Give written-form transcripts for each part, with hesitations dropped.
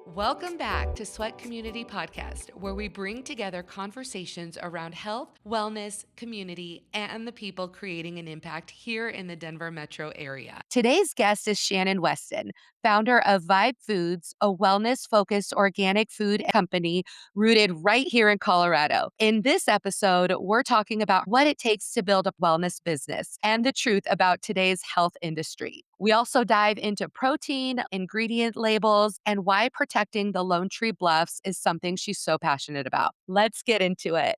Welcome back to Sweat Community Podcast, where we bring together conversations around health, wellness, community, and the people creating an impact here in the Denver metro area. Today's guest is Shannon Weston, founder of Vibe Foods, a wellness-focused organic food company rooted right here in Colorado. In this episode, we're talking about what it takes to build a wellness business and the truth about today's health industry. We also dive into protein, ingredient labels, and why protecting the Lone Tree Bluffs is something she's so passionate about. Let's get into it.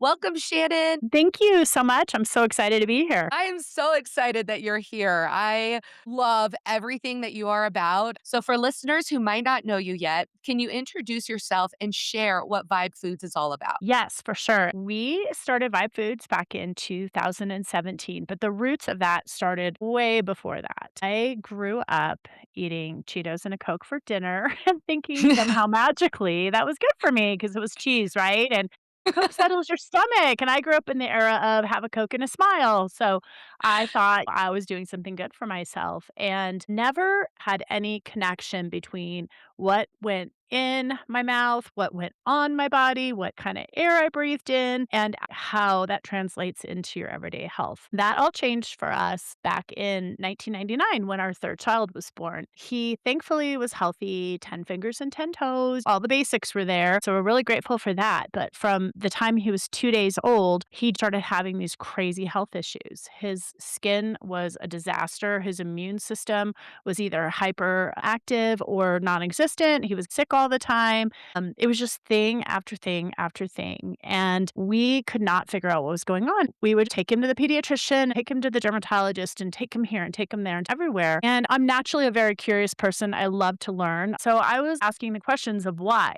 Welcome, Shannon. Thank you so much. I'm so excited to be here. I am so excited that you're here. I love everything that you are about. So, for listeners who might not know you yet, can you introduce yourself and share what Vibe Foods is all about? Yes, for sure. We started Vibe Foods back in 2017, but the roots of that started way before that. I grew up eating Cheetos and a Coke for dinner and thinking somehow magically that was good for me because it was cheese, right? And Coke settles your stomach. And I grew up in the era of have a Coke and a smile. So I thought I was doing something good for myself and never had any connection between what went in my mouth, what went on my body, what kind of air I breathed in, and how that translates into your everyday health. That all changed for us back in 1999 when our third child was born. He thankfully was healthy, 10 fingers and 10 toes. All the basics were there. So we're really grateful for that. But from the time he was 2 days old, he started having these crazy health issues. His skin was a disaster. His immune system was either hyperactive or non existent. He was sick all the time. It was just thing after thing after thing. And we could not figure out what was going on. We would take him to the pediatrician, take him to the dermatologist, and take him here and take him there and everywhere. And I'm naturally a very curious person. I love to learn. So I was asking the questions of why.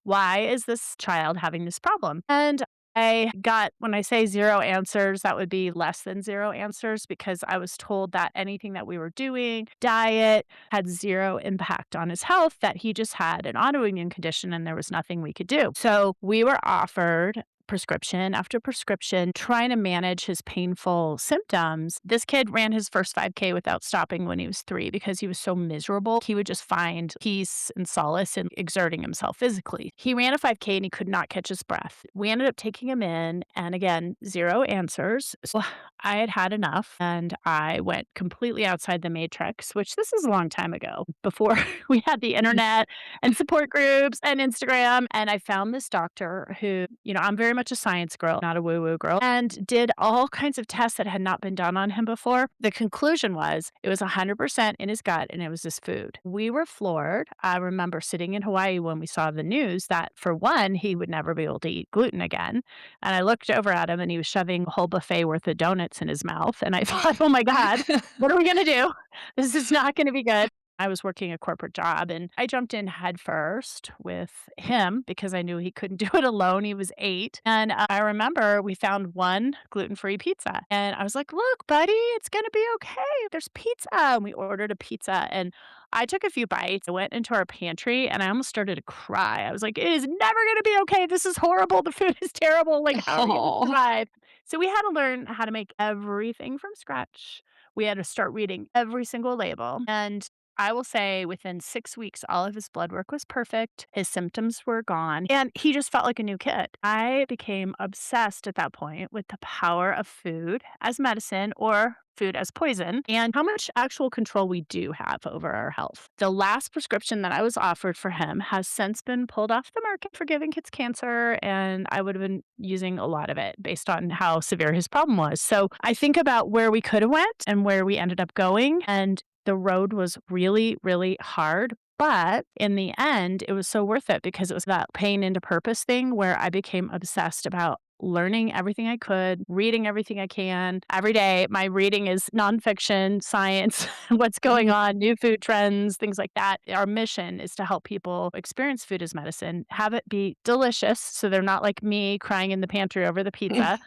Why is this child having this problem? And I got, when I say zero answers, that would be less than zero answers because I was told that anything that we were doing, diet, had zero impact on his health, that he just had an autoimmune condition and there was nothing we could do. So we were offered prescription after prescription, trying to manage his painful symptoms. This kid ran his first 5K without stopping when he was 3 because he was so miserable. He would just find peace and solace in exerting himself physically. He ran a 5K and he could not catch his breath. We ended up taking him in, and again, zero answers. So I had had enough and I went completely outside the matrix, which this is a long time ago before we had the internet and support groups and Instagram. And I found this doctor who, I'm very much a science girl, not a woo woo girl, and did all kinds of tests that had not been done on him before. The conclusion was it was 100% in his gut and it was his food. We were floored. I remember sitting in Hawaii when we saw the news that, for one, he would never be able to eat gluten again. And I looked over at him and he was shoving a whole buffet worth of donuts in his mouth. And I thought, oh my God, what are we going to do? This is not going to be good. I was working a corporate job and I jumped in head first with him because I knew he couldn't do it alone. He was 8. And I remember we found one gluten free pizza. And I was like, look, buddy, it's going to be okay. There's pizza. And we ordered a pizza. And I took a few bites. I went into our pantry and I almost started to cry. I was like, it is never going to be okay. This is horrible. The food is terrible. Like, how are we going to Oh. survive? So we had to learn how to make everything from scratch. We had to start reading every single label. And I will say within 6 weeks, all of his blood work was perfect. His symptoms were gone, and he just felt like a new kid. I became obsessed at that point with the power of food as medicine or food as poison and how much actual control we do have over our health. The last prescription that I was offered for him has since been pulled off the market for giving kids cancer, and I would have been using a lot of it based on how severe his problem was. So I think about where we could have went and where we ended up going, and the road was really, really hard. But in the end, it was so worth it because it was that pain into purpose thing where I became obsessed about learning everything I could, reading everything I can. Every day, my reading is nonfiction, science, what's going on, new food trends, things like that. Our mission is to help people experience food as medicine, have it be delicious so they're not like me crying in the pantry over the pizza,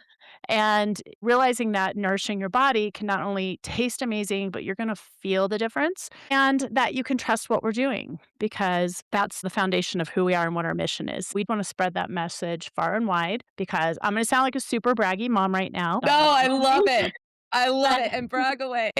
and realizing that nourishing your body can not only taste amazing, but you're going to feel the difference and that you can trust what we're doing because that's the foundation of who we are and what our mission is. We want to spread that message far and wide because I'm going to sound like a super braggy mom right now. No, I love it. I love But it. And brag away.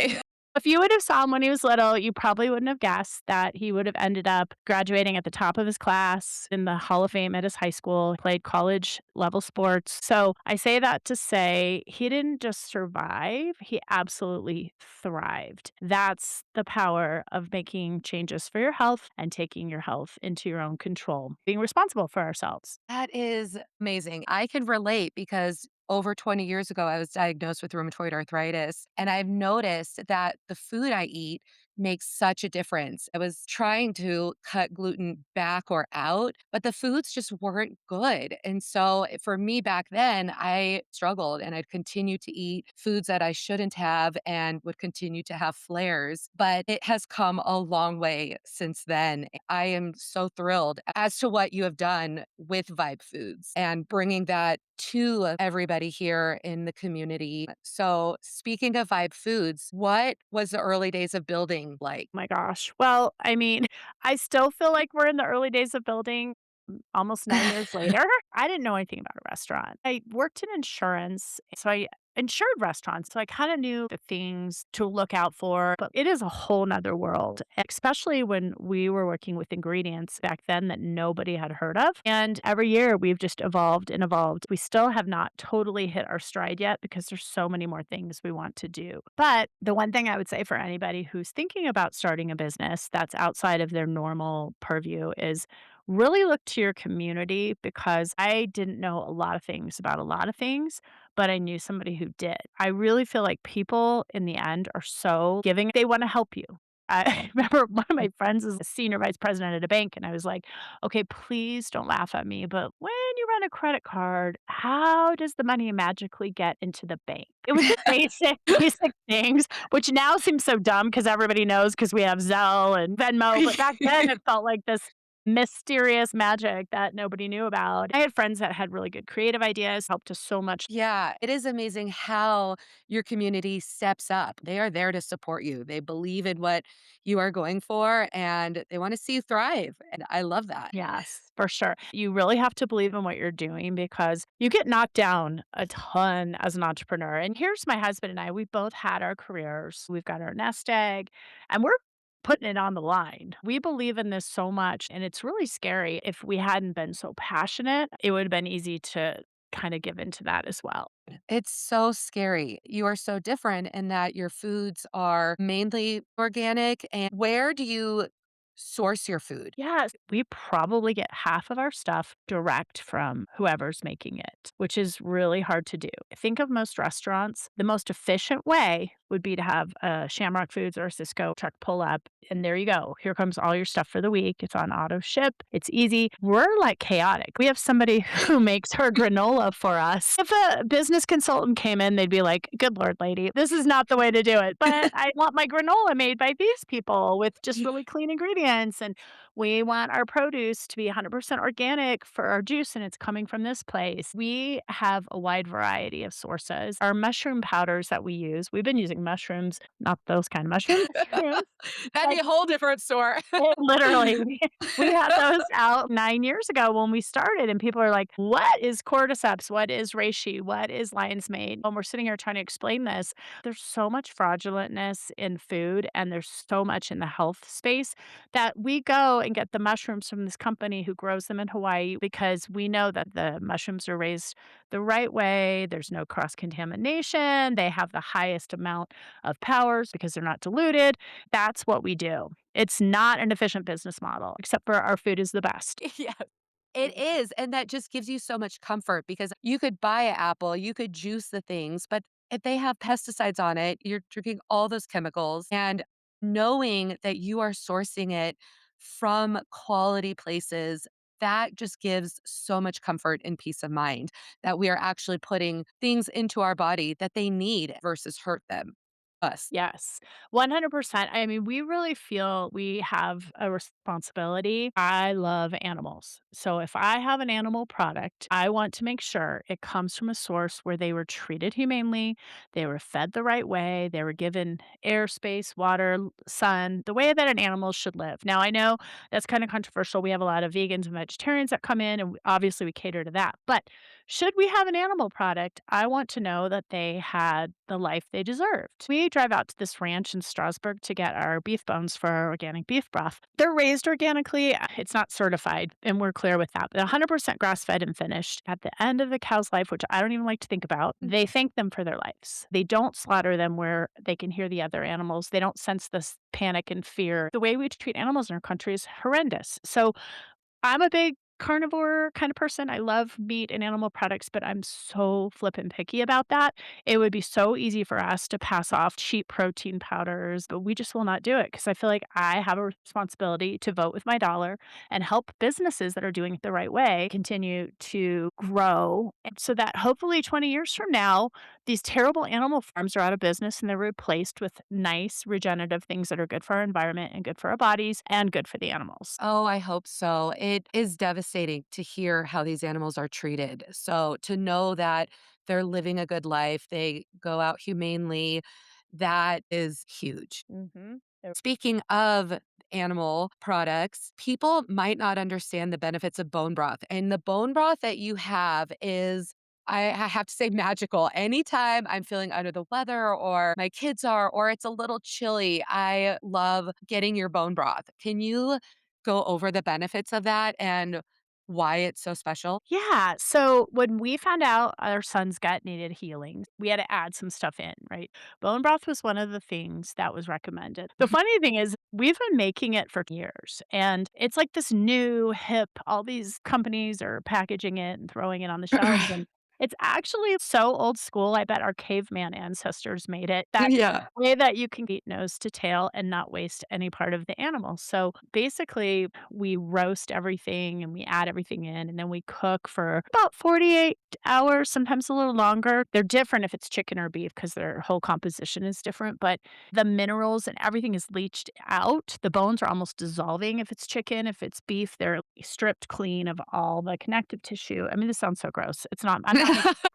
If you would have saw him when he was little, you probably wouldn't have guessed that he would have ended up graduating at the top of his class in the Hall of Fame at his high school, played college level sports. So I say that to say he didn't just survive, he absolutely thrived. That's the power of making changes for your health and taking your health into your own control, being responsible for ourselves. That is amazing. I can relate because over 20 years ago, I was diagnosed with rheumatoid arthritis, and I've noticed that the food I eat makes such a difference. I was trying to cut gluten back or out, but the foods just weren't good. And so for me back then, I struggled and I'd continue to eat foods that I shouldn't have and would continue to have flares. But it has come a long way since then. I am so thrilled as to what you have done with Vibe Foods and bringing that to everybody here in the community. So, speaking of Vibe Foods, what was the early days of building like? My gosh. Well, I mean, I still feel like we're in the early days of building almost 9 years later. I didn't know anything about a restaurant. I worked in insurance, so I insured restaurants, so I kinda knew the things to look out for, but it is a whole 'nother world, especially when we were working with ingredients back then that nobody had heard of, and every year we've just evolved and evolved. We still have not totally hit our stride yet because there's so many more things we want to do. But the one thing I would say for anybody who's thinking about starting a business that's outside of their normal purview is really look to your community because I didn't know a lot of things about a lot of things, but I knew somebody who did. I really feel like people in the end are so giving, they want to help you. I remember one of my friends is a senior vice president at a bank, and I was like, okay, please don't laugh at me, but when you run a credit card, how does the money magically get into the bank? It was just basic, basic things, which now seems so dumb because everybody knows because we have Zelle and Venmo. But back then, it felt like this mysterious magic that nobody knew about. I had friends that had really good creative ideas, helped us so much. Yeah, it is amazing how your community steps up. They are there to support you. They believe in what you are going for and they want to see you thrive. And I love that. Yes, for sure. You really have to believe in what you're doing because you get knocked down a ton as an entrepreneur. And here's my husband and I, we both had our careers. We've got our nest egg and we're putting it on the line. We believe in this so much and it's really scary. If we hadn't been so passionate, it would have been easy to kind of give into that as well. It's so scary. You are so different in that your foods are mainly organic. And where do you source your food? Yes, we probably get half of our stuff direct from whoever's making it, which is really hard to do. Think of most restaurants. The most efficient way would be to have a Shamrock Foods or a Cisco truck pull up, and there you go. Here comes all your stuff for the week. It's on auto ship. It's easy. We're like chaotic. We have somebody who makes her granola for us. If a business consultant came in, they'd be like, "Good Lord, lady, this is not the way to do it." But I want my granola made by these people with just really clean ingredients. And we want our produce to be 100% organic for our juice, and it's coming from this place. We have a wide variety of sources. Our mushroom powders that we use, we've been using mushrooms, not those kind of mushrooms, mushrooms, That'd be like a whole different store. literally, we had those out 9 years ago when we started, and people are like, "What is cordyceps? What is reishi? What is lion's mane?" When we're sitting here trying to explain this, there's so much fraudulentness in food, and there's so much in the health space that we go and get the mushrooms from this company who grows them in Hawaii because we know that the mushrooms are raised the right way. There's no cross contamination. They have the highest amount of powers because they're not diluted. That's what we do. It's not an efficient business model, except for our food is the best. Yeah. It is, and that just gives you so much comfort because you could buy an apple, you could juice the things, but if they have pesticides on it, you're drinking all those chemicals, and knowing that you are sourcing it from quality places, that just gives so much comfort and peace of mind that we are actually putting things into our body that they need versus hurt them us. Yes, 100%. I mean, we really feel we have a responsibility. I love animals. So if I have an animal product, I want to make sure it comes from a source where they were treated humanely, they were fed the right way, they were given air, space, water, sun, the way that an animal should live. Now, I know that's kind of controversial. We have a lot of vegans and vegetarians that come in, and obviously we cater to that. But Should we have an animal product, I want to know that they had the life they deserved. We drive out to this ranch in Strasbourg to get our beef bones for our organic beef broth. They're raised organically. It's not certified, and we're clear with that. But 100% grass fed and finished. At the end of the cow's life, which I don't even like to think about, they thank them for their lives. They don't slaughter them where they can hear the other animals. They don't sense this panic and fear. The way we treat animals in our country is horrendous. So I'm a big carnivore kind of person. I love meat and animal products, but I'm so flippin' picky about that. It would be so easy for us to pass off cheap protein powders, but we just will not do it because I feel like I have a responsibility to vote with my dollar and help businesses that are doing it the right way continue to grow and so that hopefully 20 years from now, these terrible animal farms are out of business and they're replaced with nice regenerative things that are good for our environment and good for our bodies and good for the animals. Oh, I hope so. It is devastating to hear how these animals are treated. So to know that they're living a good life, they go out humanely, that is huge. Mhm. Speaking of animal products, people might not understand the benefits of bone broth. And the bone broth that you have is, I have to say, magical. Anytime I'm feeling under the weather or my kids are, or it's a little chilly, I love getting your bone broth. Can you go over the benefits of that and why it's so special? Yeah. So when we found out our son's gut needed healing, we had to add some stuff in, right? Bone broth was one of the things that was recommended. The funny thing is, we've been making it for years and it's like this new hip, all these companies are packaging it and throwing it on the shelves. And it's actually so old school. I bet our caveman ancestors made it. That Yeah. way that you can eat nose to tail and not waste any part of the animal. So basically, we roast everything and we add everything in, and then we cook for about 48 hours, sometimes a little longer. They're different if it's chicken or beef because their whole composition is different, but the minerals and everything is leached out. The bones are almost dissolving if it's chicken. If it's beef, they're stripped clean of all the connective tissue. I mean, this sounds so gross. It's not. I'm not making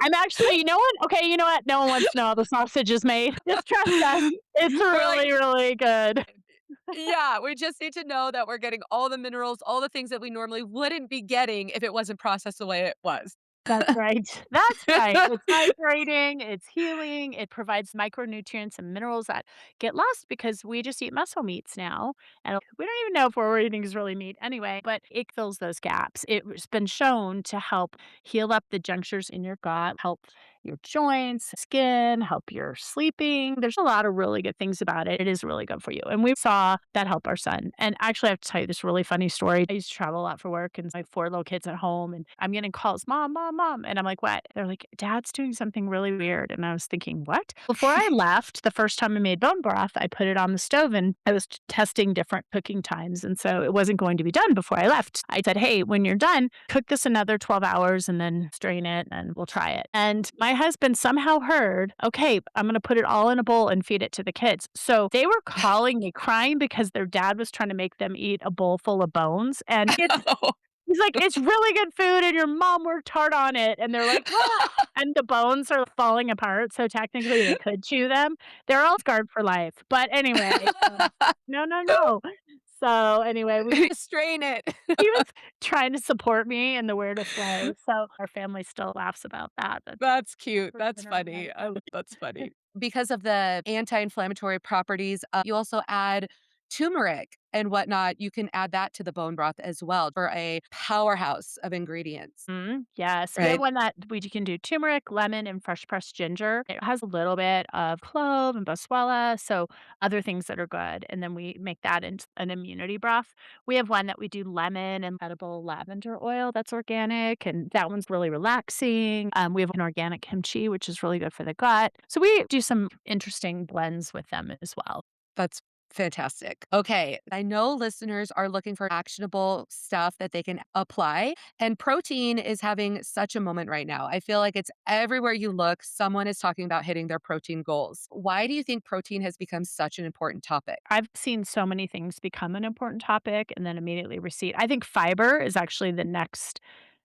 I'm actually you know what? Okay, you know what? No one wants to know how the sausage is made. Just trust us. It's We're like, really, really good. yeah, we just need to know that we're getting all the minerals, all the things that we normally wouldn't be getting if it wasn't processed the way it was. That's right. That's right. It's hydrating, it's healing, it provides micronutrients and minerals that get lost because we just eat muscle meats now. And we don't even know if what we're eating is really meat anyway, but it fills those gaps. It's been shown to help heal up the junctures in your gut, help your joints, skin, help your sleeping. There's a lot of really good things about it. It is really good for you. And we saw that help our son. And actually, I have to tell you this really funny story. I used to travel a lot for work and I have 4 little kids at home, and I'm getting calls, mom, mom, mom. And I'm like, what? They're like, dad's doing something really weird. And I was thinking, what? Before I left, the first time I made bone broth, I put it on the stove and I was testing different cooking times. And so it wasn't going to be done before I left. I said, hey, when you're done, cook this another 12 hours and then strain it and we'll try it. And my husband somehow heard, okay, I'm going to put it all in a bowl and feed it to the kids. So they were calling me crying because their dad was trying to make them eat a bowl full of bones. And he's like, "It's really good food and your mom worked hard on it." And they're like, "Ah," and the bones are falling apart, so technically they could chew them. They're all scarred for life. But anyway, no, no, no. So anyway, Strain it. he was trying to support me in the weirdest way. So our family still laughs about that. That's That's cute. proven That's or not. funny. That's funny. Because of the anti-inflammatory properties, you also add turmeric and whatnot. You can add that to the bone broth as well for a powerhouse of ingredients, Yes, we have right? one that we can do turmeric, lemon, and fresh pressed ginger. It has a little bit of clove and boswellia, so other things that are good, and then we make that into an immunity broth. We have one that we do lemon and edible lavender oil that's organic, and that one's really relaxing. We have an organic kimchi, which is really good for the gut. So we do some interesting blends with them as well. That's fantastic. Okay. I know listeners are looking for actionable stuff that they can apply, and protein is having such a moment right now. I feel like it's everywhere you look, someone is talking about hitting their protein goals. Why do you think protein has become such an important topic? I've seen so many things become an important topic and then immediately recede. I think fiber is actually the next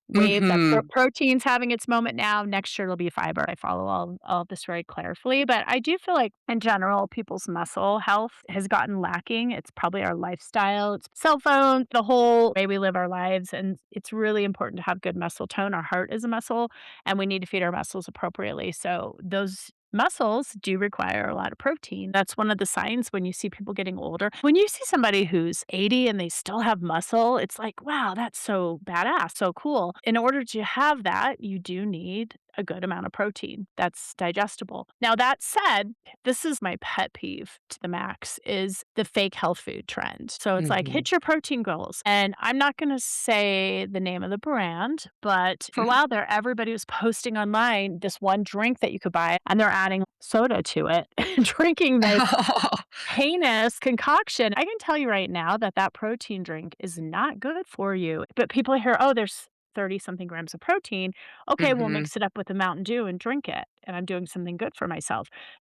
wave that Mhm. protein's having its moment now. Next year it'll be fiber. I follow all of this very carefully, but I do feel like in general, people's muscle health has gotten lacking. It's probably our lifestyle, it's cell phone, the whole way we live our lives, and it's really important to have good muscle tone. Our heart is a muscle, and we need to feed our muscles appropriately. So those muscles do require a lot of protein. That's one of the signs when you see people getting older. When you see somebody who's 80 and they still have muscle, it's like, wow, that's so badass, so cool. In order to have that, you do need a good amount of protein that's digestible. Now, that said, this is my pet peeve to the max is the fake health food trend. So it's like, Mhm. hit your protein goals. And I'm not going to say the name of the brand, but for a while there, everybody was posting online this one drink that you could buy, and they're adding soda to it and drinking this heinous concoction. I can tell you right now that that protein drink is not good for you. But people hear, oh, there's 30 something grams of protein. Okay, we'll Mhm. mix it up with a Mountain Dew and drink it. And I'm doing something good for myself.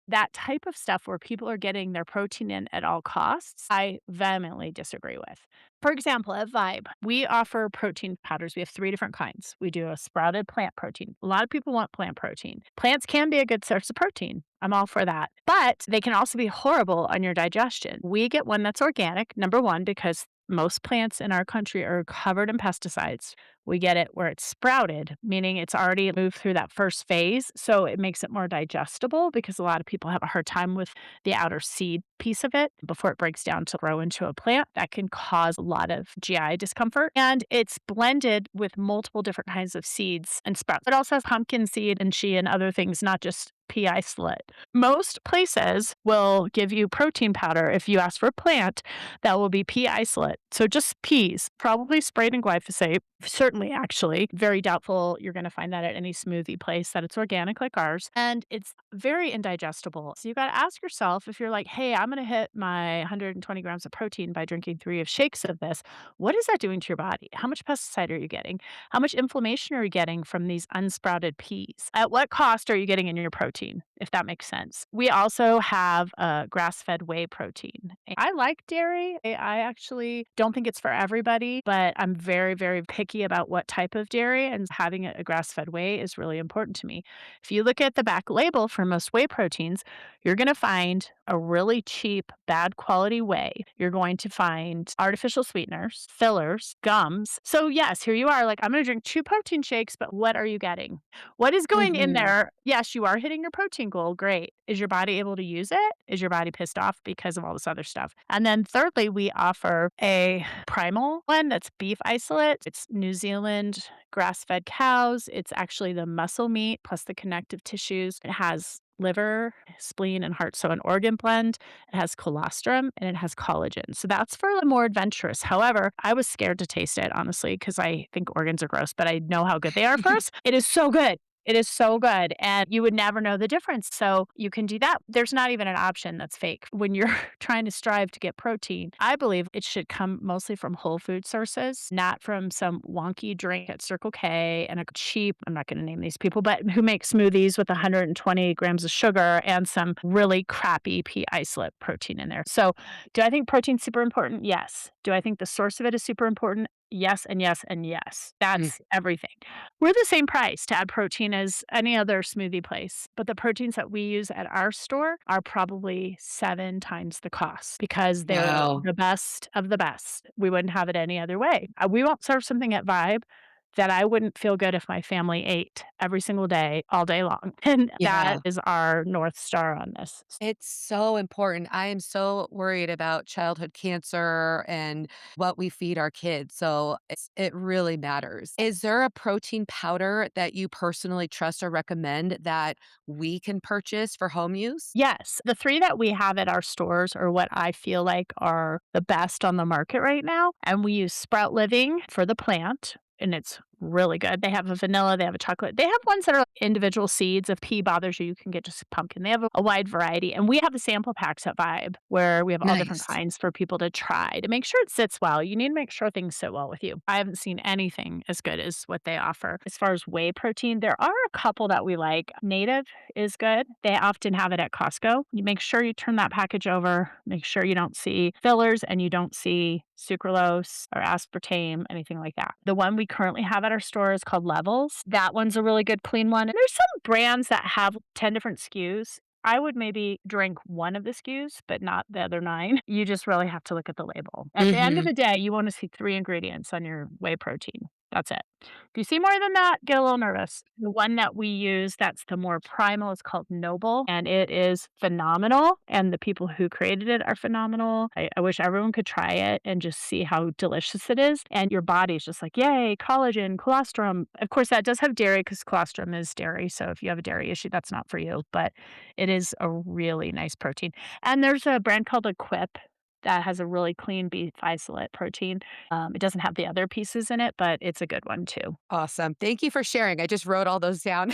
That type of stuff where people are getting their protein in at all costs, I vehemently disagree with. For example, at Vibe, we offer protein powders. We have three different kinds. We do a sprouted plant protein. A lot of people want plant protein. Plants can be a good source of protein. I'm all for that. But they can also be horrible on your digestion. We get one that's organic, number one, because most plants in our country are covered in pesticides. We get it where it's sprouted, meaning it's already moved through that first phase. So it makes it more digestible because a lot of people have a hard time with the outer seed piece of it before it breaks down to grow into a plant. That can cause a lot of GI discomfort. And it's blended with multiple different kinds of seeds and sprouts. It also has pumpkin seed and chia and other things, not just pea isolate. Most places will give you protein powder if you ask for a plant that will be pea isolate. So just peas, probably sprayed in glyphosate. Certainly, actually, very doubtful you're going to find that at any smoothie place that it's organic like ours. And it's very indigestible. So you got to ask yourself if you're like, hey, I'm going to hit my 120 grams of protein by drinking three of shakes of this. What is that doing to your body? How much pesticide are you getting? How much inflammation are you getting from these unsprouted peas? At what cost are you getting in your protein, if that makes sense? We also have grass fed whey protein. I like dairy. I actually don't think it's for everybody, but I'm very, very picky about what type of dairy, and having a grass fed whey is really important to me. If you look at the back label for most whey proteins, you're going to find a really cheap, bad quality whey. You're going to find artificial sweeteners, fillers, gums. So, yes, here you are like, I'm going to drink two protein shakes, but what are you getting? What is going in Mhm. there? Yes, you are hitting your protein goal. Great. Is your body able to use it? Is your body pissed off because of all this other stuff? And then, thirdly, we offer a primal one that's beef isolate. It's New Zealand grass fed cows. It's actually the muscle meat plus the connective tissues. It has liver, spleen, and heart. So an organ blend. It has colostrum and it has collagen. So that's for the more adventurous. However, I was scared to taste it, honestly, because I think organs are gross, but I know how good they are first. It is so good. It is so good, and you would never know the difference. So you can do that. There's not even an option that's fake. When you're trying to strive to get protein, I believe it should come mostly from whole food sources, not from some wonky drink at Circle K and a cheap, I'm not going to name these people, but who make smoothies with 120 grams of sugar and some really crappy pea isolate protein in there. So do I think protein's super important? Yes. Do I think the source of it is super important? Yes, and yes, and yes. Mm. That's everything. We're the same price to add protein as any other smoothie place, but the proteins that we use at our store are probably 7 times the cost because they're Wow. the best of the best. We wouldn't have it any other way. We won't serve something at Vibe that I wouldn't feel good if my family ate every single day, all day long. And that Yeah. is our North Star on this. It's so important. I am so worried about childhood cancer and what we feed our kids. So it really matters. Is there a protein powder that you personally trust or recommend that we can purchase for home use? Yes, the 3 that we have at our stores are what I feel like are the best on the market right now, and we use Sprout Living for the plant, and it's really good. They have a vanilla, they have a chocolate. They have ones that are individual seeds. If pea bothers you, you can get just pumpkin. They have a wide variety, and we have the sample packs at Vibe where we have all different Nice. kinds for people to try to make sure it sits well. You need to make sure things sit well with you. I haven't seen anything as good as what they offer. As far as whey protein, there are a couple that we like. Native is good. They often have it at Costco. You make sure you turn that package over, make sure you don't see fillers and you don't see sucralose or aspartame, anything like that. The one we currently have at our store is called Levels. That one's a really good clean one. And there's some brands that have 10 different SKUs. I would maybe drink one of the SKUs, but not the other 9. You just really have to look at the label. At the end of Mhm. the day, you wanna see 3 ingredients on your whey protein. That's it. If you see more than that, get a little nervous. The one that we use that's the more primal is called Noble, and it is phenomenal, and the people who created it are phenomenal. I wish everyone could try it and just see how delicious it is, and your body's just like, "Yay, collagen, colostrum." Of course, that does have dairy because colostrum is dairy, so if you have a dairy issue, that's not for you, but it is a really nice protein. And there's a brand called Equip that has a really clean beef isolate protein. It doesn't have the other pieces in it, but it's a good one too. Awesome. Thank you for sharing. I just wrote all those down.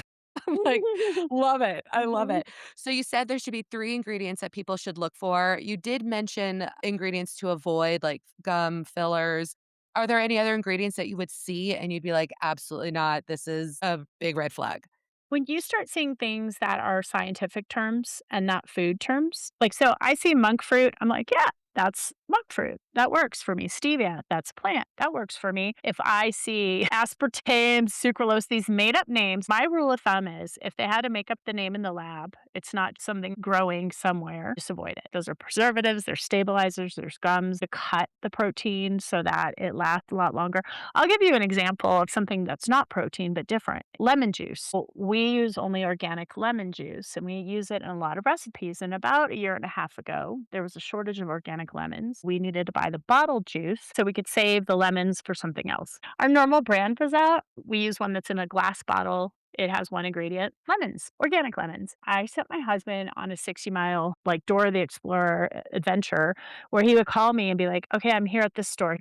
I'm like, love it. I love Mhm. it. So you said there should be 3 ingredients that people should look for. You did mention ingredients to avoid, like gum, fillers. Are there any other ingredients that you would see and you'd be like, "Absolutely not. This is a big red flag." When you start seeing things that are scientific terms and not food terms, like, so I see monk fruit, I'm like, yeah, that's monk fruit. That works for me. Stevia, that's plant. That works for me. If I see aspartame, sucralose, these made up names, my rule of thumb is if they had to make up the name in the lab, it's not something growing somewhere, just avoid it. Those are preservatives, there's stabilizers, there's gums to cut the protein so that it lasts a lot longer. I'll give you an example of something that's not protein, but different. Lemon juice. We use only organic lemon juice and we use it in a lot of recipes. And about a year and a half ago, there was a shortage of organic lemons. We needed to buy the bottled juice so we could save the lemons for something else. Our normal brand was out. We use one that's in a glass bottle. It has one ingredient, lemons, organic lemons. I sent my husband on a 60-mile, like Dora the Explorer adventure where he would call me and be like, okay, I'm here at this store.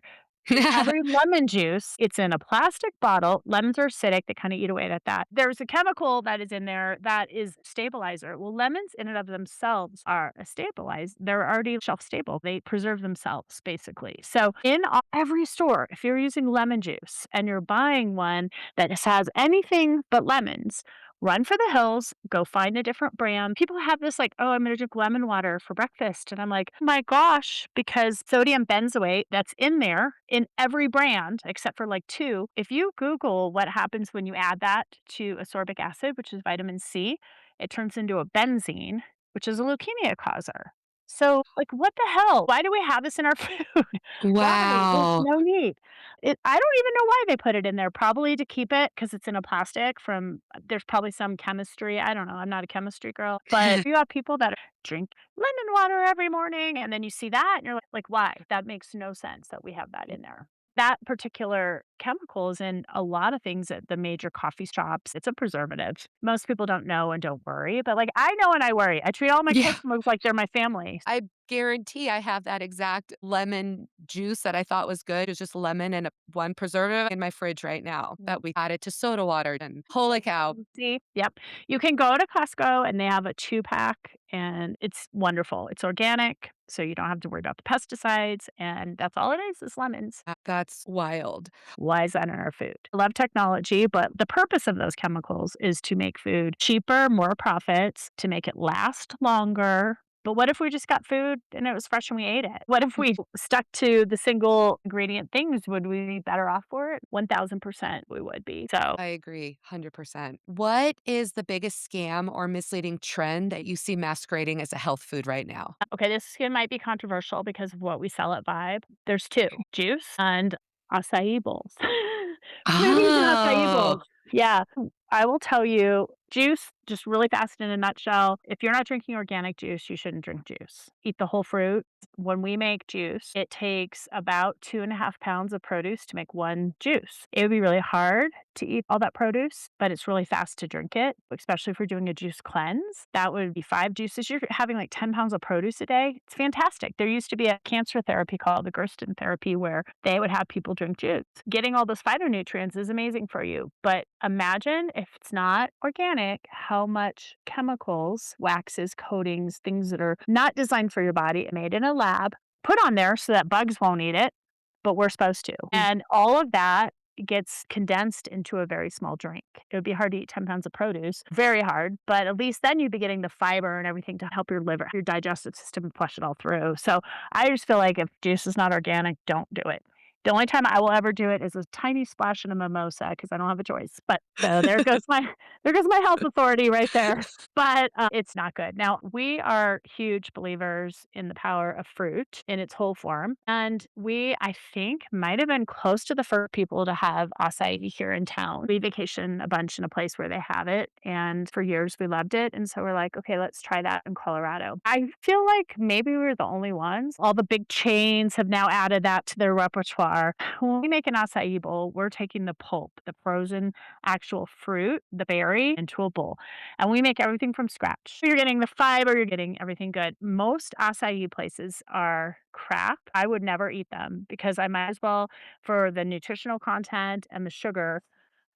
Every lemon juice, it's in a plastic bottle. Lemons are acidic, they kinda eat away at that. There's a chemical that is in there that is stabilizer. Well, lemons in and of themselves are a stabilize they're already shelf stable. They preserve themselves, basically. So, in every store, if you're using lemon juice and you're buying one that just has anything but lemons, run for the hills, go find a different brand. People have this like, "Oh, I'm gonna drink lemon water for breakfast." And I'm like, "Oh my gosh," because sodium benzoate that's in there in every brand except for like 2. If you Google what happens when you add that to ascorbic acid, which is vitamin C, it turns into a benzene, which is a leukemia causer. So, like, what the hell? Why do we have this in our food? Why? There's Wow. no need. I don't even know why they put it in there, probably to keep it because it's in a plastic from there's probably some chemistry, I don't know, I'm not a chemistry girl, but you have people that drink lemon water every morning, and then you see that, and you're like, "Why?" That makes no sense that we have that in there. That particular chemical is in a lot of things at the major coffee shops. It's a preservative. Most people don't know and don't worry, but, like, I know and I worry. I treat all my Yeah. customers like they're my family. I guarantee I have that exact lemon juice that I thought was good. It was just lemon and one preservative in my fridge right now that we added to soda water, and holy cow. See? Yep. You can go to Costco and they have a 2-pack and it's wonderful. It's organic, so you don't have to worry about the pesticides, and that's all it is lemons. That's wild. Why is that in our food? I love technology, but the purpose of those chemicals is to make food cheaper, more profits, to make it last longer. But what if we just got food and it was fresh and we ate it? What if we stuck to the single ingredient things? Would we be better off for it? 1000% we would be. So I agree 100%. What is the biggest scam or misleading trend that you see masquerading as a health food right now? okay, this skin might be controversial because of what we sell at Vibe. There's 2, juice and acai bowls. Smoothies and acai Oh. bowls. Yeah. I will tell you, juice, just really fast in a nutshell, if you're not drinking organic juice, you shouldn't drink juice. Eat the whole fruit. When we make juice, it takes about 2.5 pounds of produce to make 1 juice. It would be really hard to eat all that produce, but it's really fast to drink it, especially if we're doing a juice cleanse. That would be 5 juices. You're having like 10 pounds of produce a day. It's fantastic. There used to be a cancer therapy called the Gersten therapy where they would have people drink juice. Getting all those phytonutrients is amazing for you, but imagine if it's not organic, how much chemicals, waxes, coatings, things that are not designed for your body, made in a lab, put on there so that bugs won't eat it, but we're supposed to. And all of that gets condensed into a very small drink. It would be hard to eat 10 pounds of produce, very hard, but at least then you'd be getting the fiber and everything to help your liver, your digestive system flush it all through. So I just feel like if juice is not organic, don't do it. The only time I will ever do it is a tiny splash in a mimosa because I don't have a choice. But so there goes my health authority right there. But it's not good. Now, we are huge believers in the power of fruit in its whole form. And we, I think, might have been close to the first people to have acai here in town. We vacation a bunch in a place where they have it. And for years we loved it. And so we're like, okay, let's try that in Colorado. I feel like maybe we were the only ones. All the big chains have now added that to their repertoire. When we make an acai bowl, we're taking the pulp, the frozen actual fruit, the berry, into a bowl. And we make everything from scratch. You're getting the fiber, you're getting everything good. Most acai places are crap. I would never eat them because I might as well, for the nutritional content and the sugar,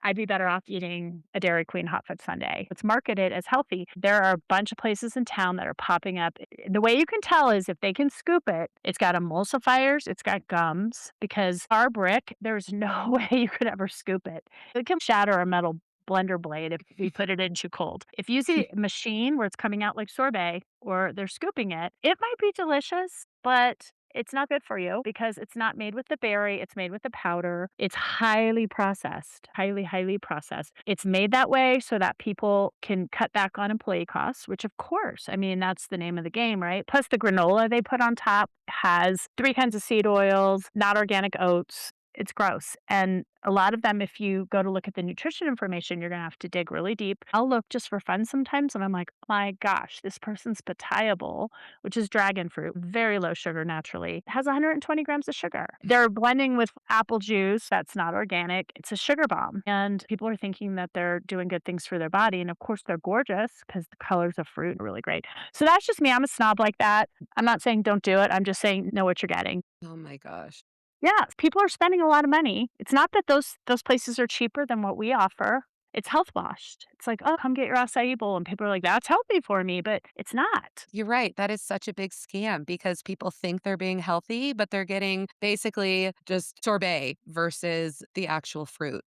I'd be better off eating a Dairy Queen hot fudge sundae. It's marketed as healthy. There are a bunch of places in town that are popping up. The way you can tell is if they can scoop it, it's got emulsifiers, it's got gums, because our brick, there's no way you could ever scoop it. It can shatter a metal blender blade if we put it in too cold. If you see a machine where it's coming out like sorbet or they're scooping it, it might be delicious, but it's not good for you because it's not made with the berry, it's made with the powder. It's highly processed, highly, highly processed. It's made that way so that people can cut back on employee costs, which of course, I mean, that's the name of the game, right? Plus the granola they put on top has 3 kinds of seed oils, not organic oats. It's gross. And a lot of them, if you go to look at the nutrition information, you're going to have to dig really deep. I'll look just for fun sometimes and I'm like, my gosh, this person's pitaya bowl, which is dragon fruit, very low sugar naturally, has 120 grams of sugar. They're blending with apple juice that's not organic. It's a sugar bomb. And people are thinking that they're doing good things for their body. And of course, they're gorgeous because the colors of fruit are really great. So that's just me. I'm a snob like that. I'm not saying don't do it. I'm just saying know what you're getting. Oh my gosh. Yeah, people are spending a lot of money. It's not that those places are cheaper than what we offer. It's health washed. It's like, "Oh, come get your acai bowl," and people are like, "That's healthy for me," but it's not. You're right. That is such a big scam because people think they're being healthy, but they're getting basically just sorbet versus the actual fruit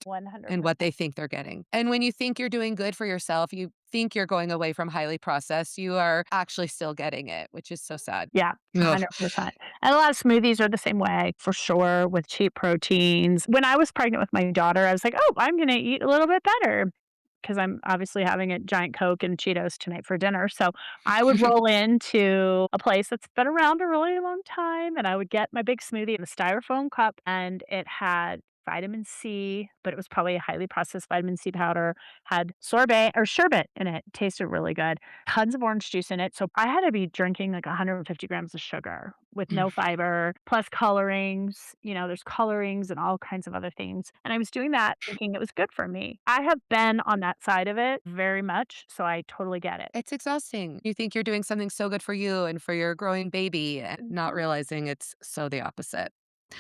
and what 100%. they think they're getting. And when you think you're doing good for yourself, you think you're going away from highly processed, you are actually still getting it, which is so sad. Yeah, Ugh. 100%. And a lot of smoothies are the same way, for sure, with cheap proteins. When I was pregnant with my daughter, I was like, "Oh, I'm gonna eat a little bit better." Because I'm obviously having a giant Coke and Cheetos tonight for dinner. So I would roll into a place that's been around a really long time, and I would get my big smoothie in a styrofoam cup, and it had vitamin C, but it was probably a highly processed vitamin C powder, had sorbet or sherbet in it. Tasted really good. Tons of orange juice in it. So I had to be drinking like 150 grams of sugar with no fiber, plus colorings. You know, there's colorings and all kinds of other things. And I was doing that thinking it was good for me. I have been on that side of it very much. So I totally get it. It's exhausting. You think you're doing something so good for you and for your growing baby, and not Mhm. realizing it's so the opposite.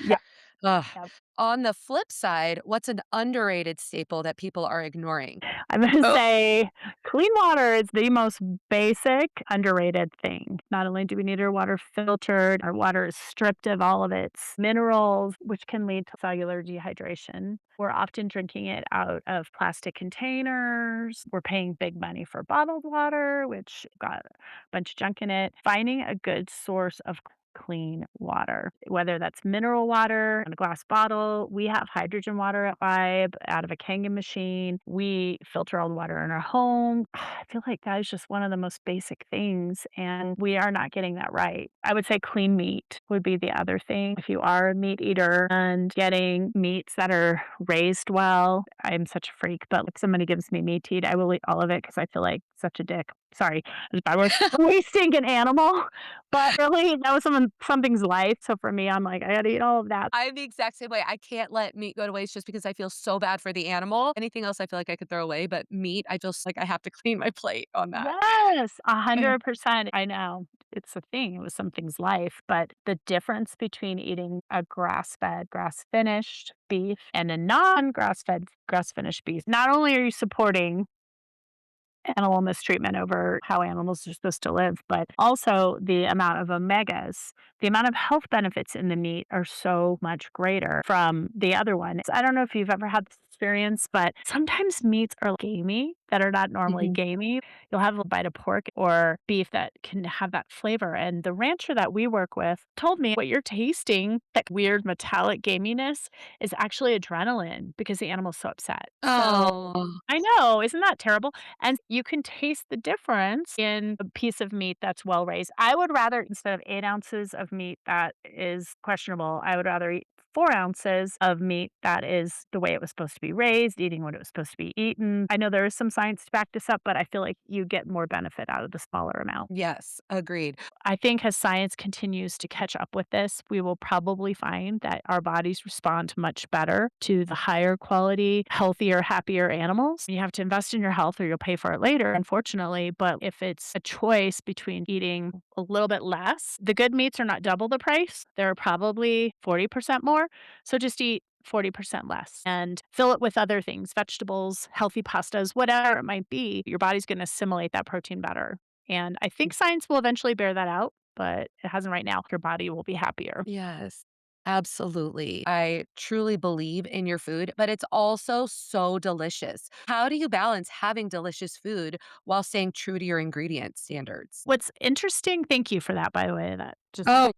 Yeah. Ugh. Yeah. On the flip side, what's an underrated staple that people are ignoring? I'm gonna Oh. say clean water is the most basic, underrated thing. Not only do we need our water filtered, our water is stripped of all of its minerals, which can lead to cellular dehydration. We're often drinking it out of plastic containers. We're paying big money for bottled water, which got a bunch of junk in it. Finding a good source of clean water, whether that's mineral water in a glass bottle. We have hydrogen water at Vibe out of a Kangen machine. We filter all the water in our home. I feel like that is just one of the most basic things, and we are not getting that right. I would say clean meat would be the other thing. If you are a meat eater and getting meats that are raised well, I'm such a freak, but if somebody gives me meat to eat, I will eat all of it because I feel like such a dick. Sorry, that's a bad word. Wasting an animal. But really, that was something's life, so for me, I'm like, "I gotta eat all of that." I'm the exact same way. I can't let meat go to waste just because I feel so bad for the animal. Anything else I feel like I could throw away, but meat, I just like I have to clean my plate on that. Yes, 100%. I know. It's a thing, it was something's life, but the difference between eating a grass-fed, grass-finished beef and a non-grass-fed, grass-finished beef, not only are you supporting animal mistreatment over how animals are supposed to live, but also the amount of omegas, the amount of health benefits in the meat are so much greater from the other one. I don't know if you've ever had this experience, but sometimes meats are gamey that are not normally Mhm. gamey. You'll have a bite of pork or beef that can have that flavor. And the rancher that we work with told me what you're tasting, that weird metallic gaminess, is actually adrenaline because the animal's so upset. So Oh, I know, isn't that terrible? And you can taste the difference in a piece of meat that's well raised. I would rather, instead of 8 ounces of meat that is questionable, I would rather eat 4 ounces of meat that is the way it was supposed to be raised, eating what it was supposed to be eaten. I know there is some science to back this up, but I feel like you get more benefit out of the smaller amount. yes, agreed. I think as science continues to catch up with this, we will probably find that our bodies respond much better to the higher quality, healthier, happier animals. You have to invest in your health or you'll pay for it later, unfortunately. But if it's a choice between eating a little bit less, the good meats are not double the price. They're probably 40% more. So just eat 40% less and fill it with other things, vegetables, healthy pastas, whatever it might be. Your body's going to assimilate that protein better. And I think science will eventually bear that out, but it hasn't right now. Your body will be happier. Yes, absolutely. I truly believe in your food, but it's also so delicious. How do you balance having delicious food while staying true to your ingredient standards? What's interesting, thank you for that, by the way, that just Oh,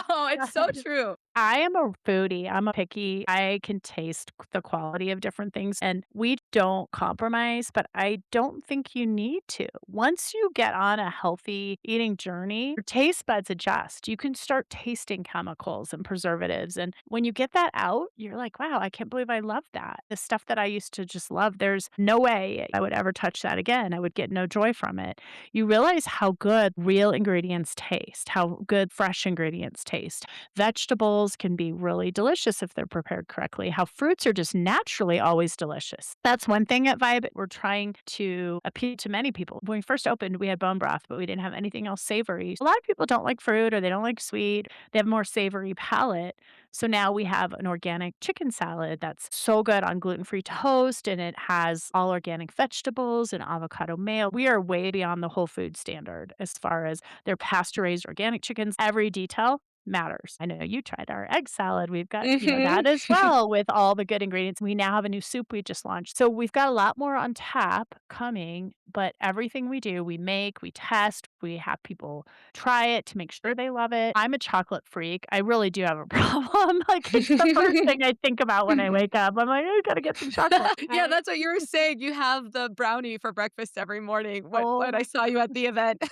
oh, it's so true. I am a foodie. I'm a picky. I can taste the quality of different things and we don't compromise, but I don't think you need to. Once you get on a healthy eating journey, your taste buds adjust. You can start tasting chemicals and preservatives. And when you get that out, you're like, wow, I can't believe I love that. The stuff that I used to just love, there's no way I would ever touch that again. I would get no joy from it. You realize how good real ingredients taste, how good fresh ingredients taste. Vegetables can be really delicious if they're prepared correctly, how fruits are just naturally always delicious. That's one thing at Vibe we're trying to appeal to many people. When we first opened, we had bone broth, but we didn't have anything else savory. A lot of people don't like fruit or they don't like sweet. They have a more savory palate. So now we have an organic chicken salad that's so good on gluten-free toast and it has all organic vegetables and avocado mayo. We are way beyond the whole food standard as far as their pasture-raised organic chickens. Every detail matters. I know you tried our egg salad. We've got, Mhm. that as well with all the good ingredients. We now have a new soup we just launched. So we've got a lot more on tap coming, but everything we do, we make, we test, we have people try it to make sure they love it. I'm a chocolate freak. I really do have a problem. Like it's the first thing I think about when I wake up. I'm like, I gotta get some chocolate. Yeah, that's what you were saying. You have the brownie for breakfast every morning when Oh I my saw you at the event,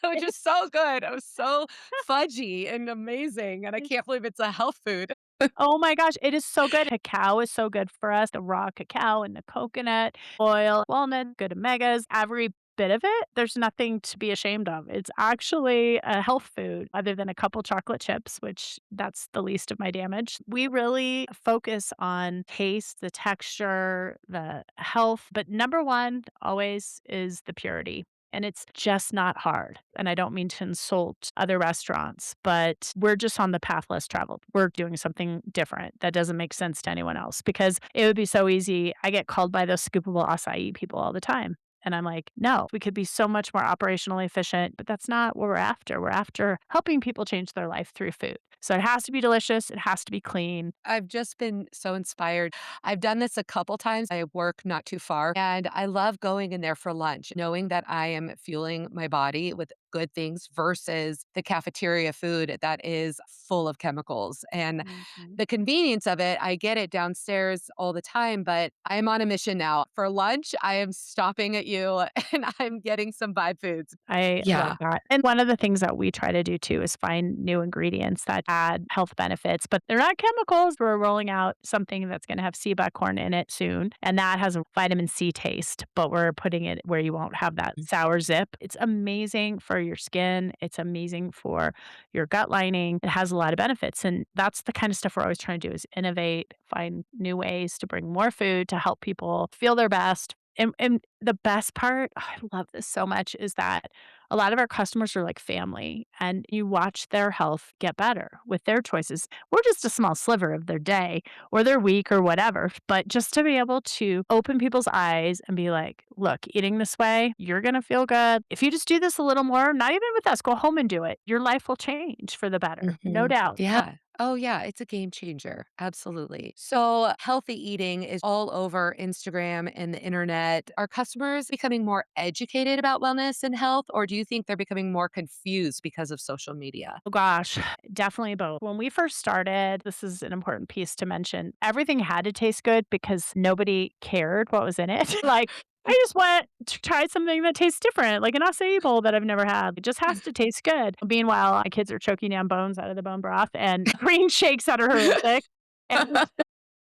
which it's is so good. It was so fudgy and amazing, and I can't believe it's a health food. Oh my gosh, it is so good. Cacao is so good for us, the raw cacao and the coconut oil, walnut, good omegas, every bit of it. There's nothing to be ashamed of. It's actually a health food other than a couple chocolate chips, which that's the least of my damage. We really focus on taste, the texture, the health, but number 1 always is the purity. And it's just not hard. And I don't mean to insult other restaurants, but we're just on the path less traveled. We're doing something different that doesn't make sense to anyone else because it would be so easy. I get called by those scoopable acai people all the time. And I'm like, no, we could be so much more operationally efficient, but that's not what we're after. We're after helping people change their life through food. So it has to be delicious. It has to be clean. I've just been so inspired. I've done this a couple times. I work not too far, and I love going in there for lunch, knowing that I am fueling my body with good things versus the cafeteria food that is full of chemicals. And Mhm. the convenience of it, I get it downstairs all the time, but I'm on a mission now. For lunch, I am stopping at you and I'm getting some vibe foods. I love Yeah. that. And one of the things that we try to do too is find new ingredients that add health benefits, but they're not chemicals. We're rolling out something that's going to have sea buckhorn in it soon, and that has a vitamin C taste, but we're putting it where you won't have that sour zip. It's amazing for your skin. It's amazing for your gut lining. It has a lot of benefits, and that's the kind of stuff we're always trying to do is innovate, find new ways to bring more food to help people feel their best. And the best part, I love this so much, is that A lot of our customers are like family, and you watch their health get better with their choices. We're just a small sliver of their day or their week or whatever. But just to be able to open people's eyes and be like, look, eating this way, you're going to feel good. If you just do this a little more, not even with us, go home and do it. Your life will change for the better. No Mhm. doubt. Yeah. Oh, yeah, it's a game changer. Absolutely. So, healthy eating is all over Instagram and the internet. Are customers becoming more educated about wellness and health, or do you think they're becoming more confused because of social media? Oh gosh, definitely both. When we first started, this is an important piece to mention. Everything had to taste good because nobody cared what was in it. Like, I just want to try something that tastes different, like an acai bowl that I've never had. It just has to taste good. Meanwhile, my kids are choking down bones out of the bone broth and green shakes that are horrific. And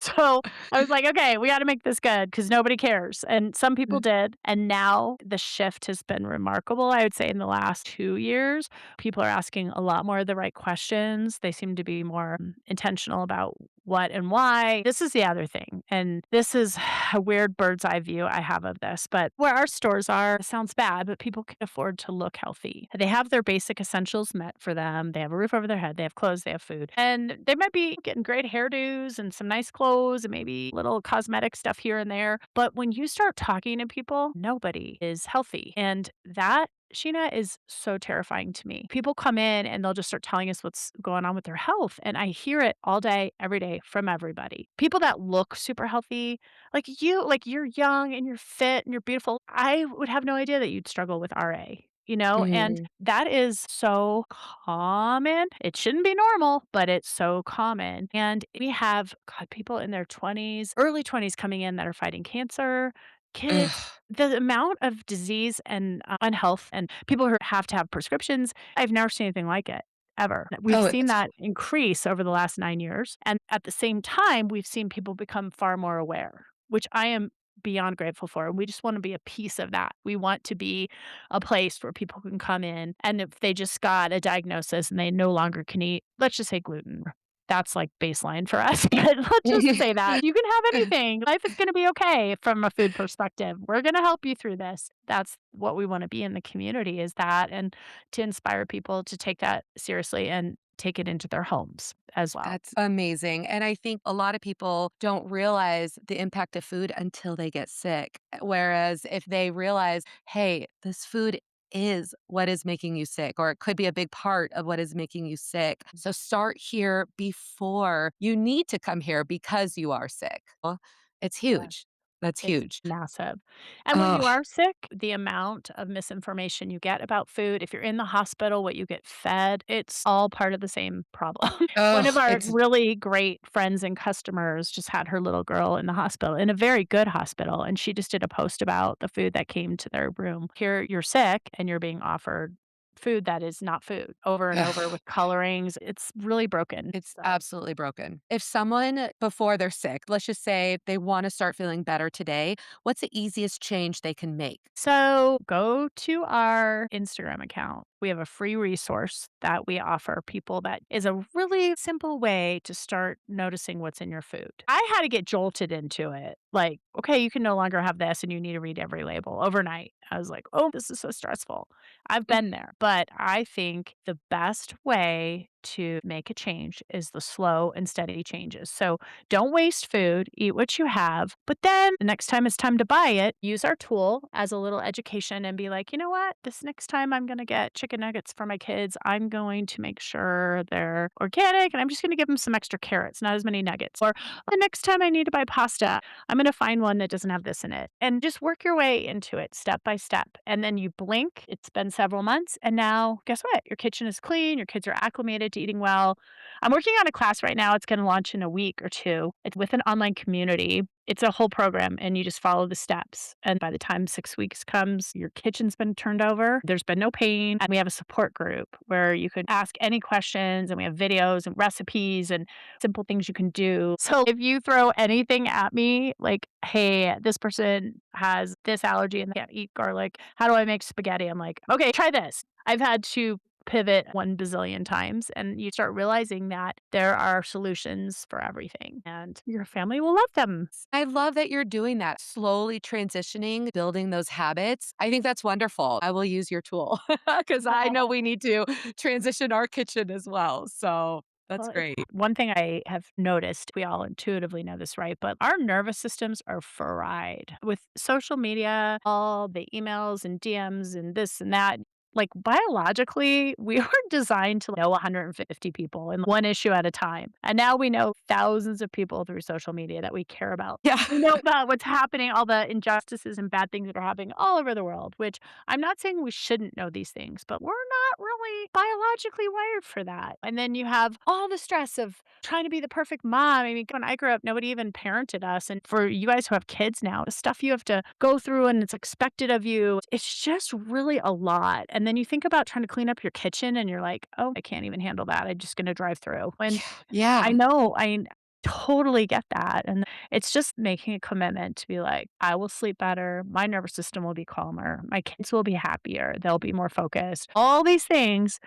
so I was like, okay, we got to make this good because nobody cares. And some people did. And now the shift has been remarkable. I would say in the last 2 years, people are asking a lot more of the right questions. They seem to be more intentional about what and why. This is the other thing. And this is a weird bird's eye view I have of this. But where our stores are, it sounds bad, but people can afford to look healthy. They have their basic essentials met for them. They have a roof over their head. They have clothes. They have food. And they might be getting great hairdos and some nice clothes and maybe little cosmetic stuff here and there. But when you start talking to people, nobody is healthy. And that Sheena is so terrifying to me. People come in and they'll just start telling us what's going on with their health. And I hear it all day, every day from everybody. People that look super healthy, like you're young and you're fit and you're beautiful. I would have no idea that you'd struggle with RA. And Mhm. that is so common. It shouldn't be normal, but it's so common. And we have God, people in their 20s, early 20s coming in that are fighting cancer, kids, Ugh. the amount of disease and, unhealth and people who have to have prescriptions, I've never seen anything like it, ever. We've Oh, seen it's that increase over the last 9 years, and at the same time, we've seen people become far more aware, which I am beyond grateful for, and we just wanna be a piece of that. We want to be a place where people can come in, and if they just got a diagnosis and they no longer can eat, let's just say gluten. That's, like, baseline for us, but let's just say that. You can have anything. Life is gonna be okay from a food perspective. We're gonna help you through this. That's what we wanna be in the community is that and to inspire people to take that seriously and take it into their homes as well. That's amazing, and I think a lot of people don't realize the impact of food until they get sick, whereas if they realize, "Hey, this food is what is making you sick," or it could be a big part of what is making you sick, so start here before you need to come here because you are sick. Well, it's huge. That's It's huge. massive. And when you Oh. are sick, the amount of misinformation you get about food, if you're in the hospital, what you get fed, it's all part of the same problem. One of Oh, our it's really great friends and customers just had her little girl in the hospital, in a very good hospital, and she just did a post about the food that came to their room. Here you're sick and you're being offered food that is not food over and over ugh. with colorings. It's really broken. It's So absolutely broken. If someone before they're sick, let's just say they want to start feeling better today, what's the easiest change they can make? So go to our Instagram account. We have a free resource that we offer people that is a really simple way to start noticing what's in your food. I had to get jolted into it. Like, okay, you can no longer have this and you need to read every label overnight. I was like, oh, this is so stressful. I've been there. But I think the best way to make a change is the slow and steady changes. So don't waste food, eat what you have. But then the next time it's time to buy it, use our tool as a little education and be like, you know what? This next time I'm going to get chicken nuggets for my kids, I'm going to make sure they're organic and I'm just going to give them some extra carrots, not as many nuggets. Or the next time I need to buy pasta, I'm going to find one that doesn't have this in it. And just work your way into it step by step. And then you blink, it's been several months. And now, guess what? Your kitchen is clean, your kids are acclimated to eating well. I'm working on a class right now. It's going to launch in a week or two. It's with an online community. It's a whole program, and you just follow the steps. And by the time 6 weeks comes, your kitchen's been turned over. There's been no pain. And we have a support group where you could ask any questions, and we have videos and recipes and simple things you can do. So if you throw anything at me, like, hey, this person has this allergy and they can't eat garlic, how do I make spaghetti? I'm like, okay, try this. I've had to pivot 1 bazillion times, and you start realizing that there are solutions for everything, and your family will love them. I love that you're doing that, slowly transitioning, building those habits. I think that's wonderful. I will use your tool because I know we need to transition our kitchen as well. So that's Well, great. one thing I have noticed, we all intuitively know this, right? But our nervous systems are fried with social media, all the emails and DMs and this and that. Like biologically, we were designed to know 150 people and one issue at a time. And now we know thousands of people through social media that we care about. Yeah. We know about what's happening, all the injustices and bad things that are happening all over the world, which I'm not saying we shouldn't know these things, but we're not really biologically wired for that. And then you have all the stress of trying to be the perfect mom. I mean, when I grew up, nobody even parented us. And for you guys who have kids now, the stuff you have to go through and it's expected of you, it's just really a lot. And then you think about trying to clean up your kitchen and you're like, oh, I can't even handle that. I'm just going to drive through. And I Yeah. know, I totally get that. And it's just making a commitment to be like, I will sleep better. My nervous system will be calmer. My kids will be happier. They'll be more focused. All these things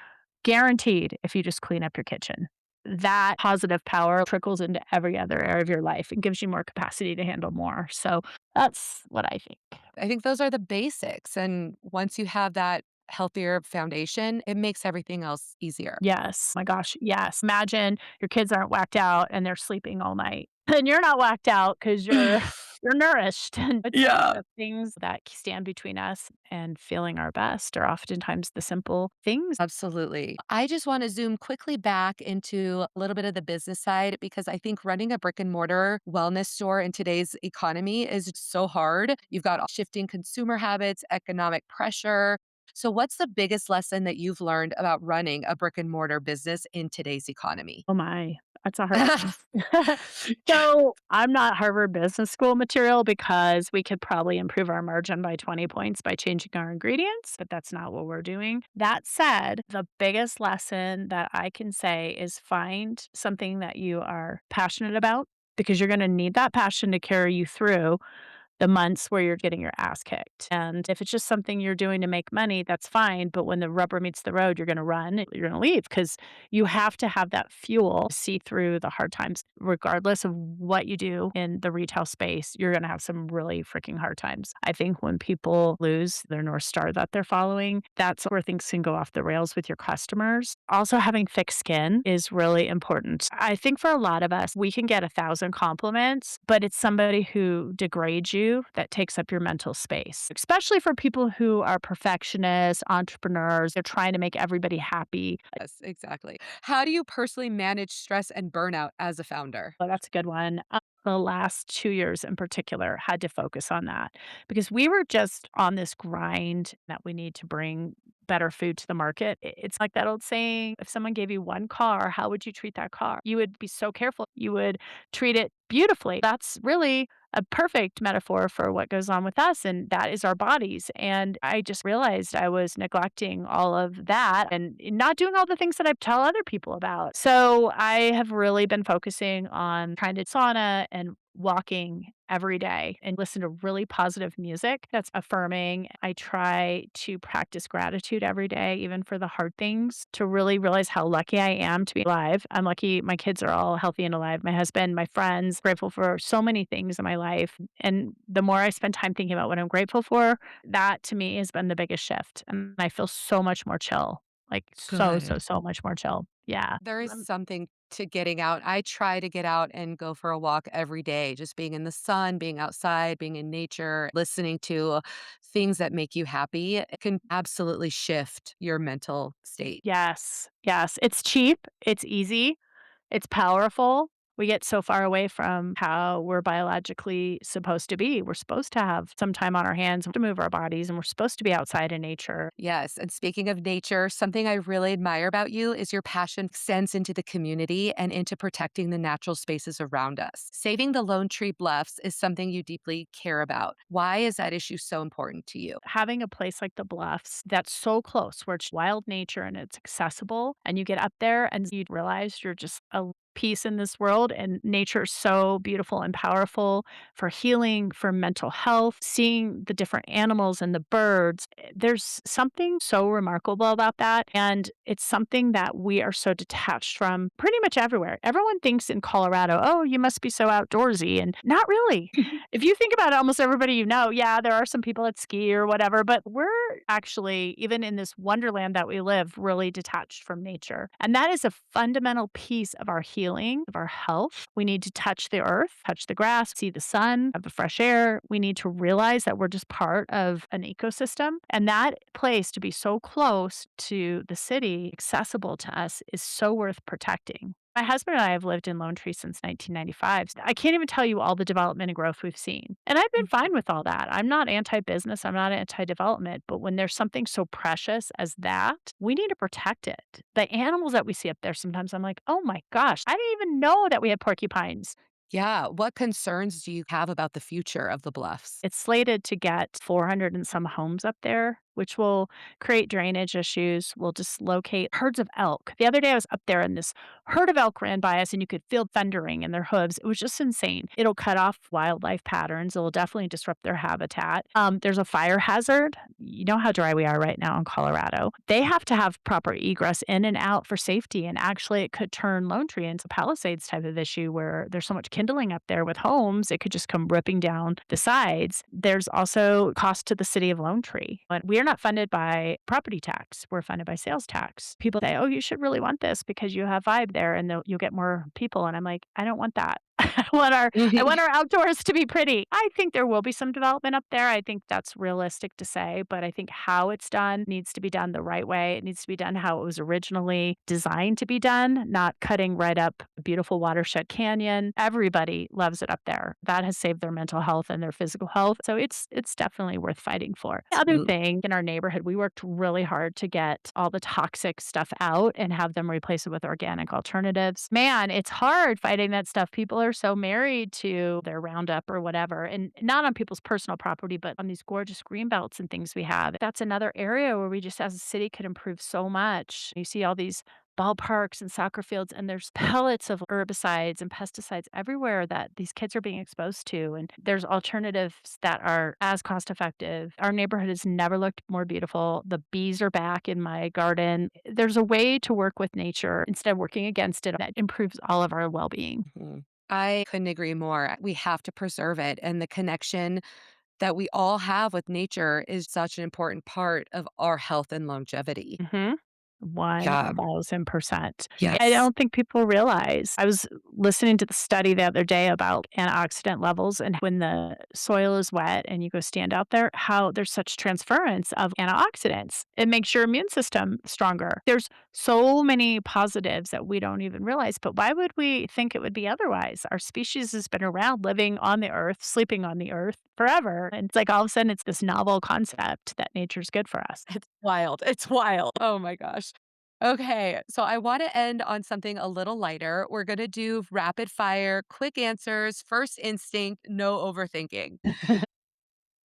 guaranteed if you just clean up your kitchen. That positive power trickles into every other area of your life and gives you more capacity to handle more. So that's what I think. I think those are the basics. And once you have that healthier foundation, it makes everything else easier. Yes. My gosh. Yes. Imagine your kids aren't whacked out and they're sleeping all night. And you're not whacked out because you're nourished. And it's like Yeah. the things that stand between us and feeling our best are oftentimes the simple things. Absolutely. I just want to zoom quickly back into a little bit of the business side because I think running a brick and mortar wellness store in today's economy is so hard. You've got shifting consumer habits, economic pressure. So, what's the biggest lesson that you've learned about running a brick and mortar business in today's economy? Oh my, that's a hard one. So, I'm not Harvard Business School material because we could probably improve our margin by 20 points by changing our ingredients, but that's not what we're doing. That said, the biggest lesson that I can say is find something that you are passionate about because you're gonna need that passion to carry you through the months where you're getting your ass kicked. And if it's just something you're doing to make money, that's fine. But when the rubber meets the road, you're going to run, you're going to leave because you have to have that fuel to see through the hard times. Regardless of what you do in the retail space, you're going to have some really freaking hard times. I think when people lose their North Star that they're following, that's where things can go off the rails with your customers. Also, having thick skin is really important. I think for a lot of us, we can get 1,000 compliments, but it's somebody who degrades you that takes up your mental space, especially for people who are perfectionists, entrepreneurs. They're trying to make everybody happy. Yes, exactly. How do you personally manage stress and burnout as a founder? Oh, that's a good one. The last 2 years in particular had to focus on that because we were just on this grind that we need to bring better food to the market. It's like that old saying, if someone gave you one car, how would you treat that car? You would be so careful. You would treat it beautifully. That's really a perfect metaphor for what goes on with us, and that is our bodies. And I just realized I was neglecting all of that and not doing all the things that I tell other people about. So I have really been focusing on trying to sauna and walking every day and listen to really positive music that's affirming. I try to practice gratitude every day, even for the hard things, to really realize how lucky I am to be alive. I'm lucky my kids are all healthy and alive. My husband, my friends, grateful for so many things in my life. And the more I spend time thinking about what I'm grateful for, that to me has been the biggest shift. And I feel so much more chill, like Good. so much more chill. Yeah. There is something to getting out. I try to get out and go for a walk every day, just being in the sun, being outside, being in nature, listening to things that make you happy. It can absolutely shift your mental state. Yes. Yes. It's cheap. It's easy. It's powerful. We get so far away from how we're biologically supposed to be. We're supposed to have some time on our hands to move our bodies, and we're supposed to be outside in nature. Yes. And speaking of nature, something I really admire about you is your passion extends into the community and into protecting the natural spaces around us. Saving the Lone Tree Bluffs is something you deeply care about. Why is that issue so important to you? Having a place like the Bluffs that's so close, where it's wild nature and it's accessible, and you get up there and you realize you're just a peace in this world, and nature is so beautiful and powerful for healing, for mental health, seeing the different animals and the birds. There's something so remarkable about that. And it's something that we are so detached from pretty much everywhere. Everyone thinks in Colorado, oh, you must be so outdoorsy. And not really. If you think about it, almost everybody you know, yeah, there are some people that ski or whatever, but we're actually, even in this wonderland that we live, really detached from nature. And that is a fundamental piece of our healing, of our health. We need to touch the earth, touch the grass, see the sun, have the fresh air. We need to realize that we're just part of an ecosystem. And that place to be so close to the city, accessible to us, is so worth protecting. My husband and I have lived in Lone Tree since 1995. I can't even tell you all the development and growth we've seen. And I've been fine with all that. I'm not anti business, I'm not anti development. But when there's something so precious as that, we need to protect it. The animals that we see up there, sometimes I'm like, oh my gosh, I didn't even know that we had porcupines. Yeah. What concerns do you have about the future of the bluffs? It's slated to get 400 and some homes up there, which will create drainage issues, will dislocate herds of elk. The other day I was up there and this herd of elk ran by us and you could feel thundering in their hooves. It was just insane. It'll cut off wildlife patterns. It will definitely disrupt their habitat. There's a fire hazard. You know how dry we are right now in Colorado. They have to have proper egress in and out for safety. And actually, it could turn Lone Tree into a Palisades type of issue where there's so much kindling up there with homes, it could just come ripping down the sides. There's also cost to the city of Lone Tree. But we are not funded by property tax. We're funded by sales tax. People say, oh, you should really want this because you have vibe there and you'll get more people. And I'm like, I don't want that. I want our outdoors to be pretty. I think there will be some development up there. I think that's realistic to say, but I think how it's done needs to be done the right way. It needs to be done how it was originally designed to be done, not cutting right up a beautiful watershed canyon. Everybody loves it up there. That has saved their mental health and their physical health. So it's definitely worth fighting for. The other thing in our neighborhood, we worked really hard to get all the toxic stuff out and have them replace it with organic alternatives. Man, it's hard fighting that stuff. People are so married to their Roundup or whatever, and not on people's personal property, but on these gorgeous green belts and things we have. That's another area where we just as a city could improve so much. You see all these ballparks and soccer fields, and there's pellets of herbicides and pesticides everywhere that these kids are being exposed to. And there's alternatives that are as cost effective. Our neighborhood has never looked more beautiful. The bees are back in my garden. There's a way to work with nature instead of working against it that improves all of our well being. Mhm. I couldn't agree more. We have to preserve it. And the connection that we all have with nature is such an important part of our health and longevity. Mhm. Yeah. 1000%. I Yes. don't think people realize. I was listening to the study the other day about antioxidant levels and when the soil is wet and you go stand out there, how there's such transference of antioxidants. It makes your immune system stronger. There's so many positives that we don't even realize, but why would we think it would be otherwise? Our species has been around living on the earth, sleeping on the earth forever. And it's like all of a sudden it's this novel concept that nature's good for us. It's wild. It's wild. Oh my gosh. Okay. So I want to end on something a little lighter. We're going to do rapid fire, quick answers, first instinct, no overthinking.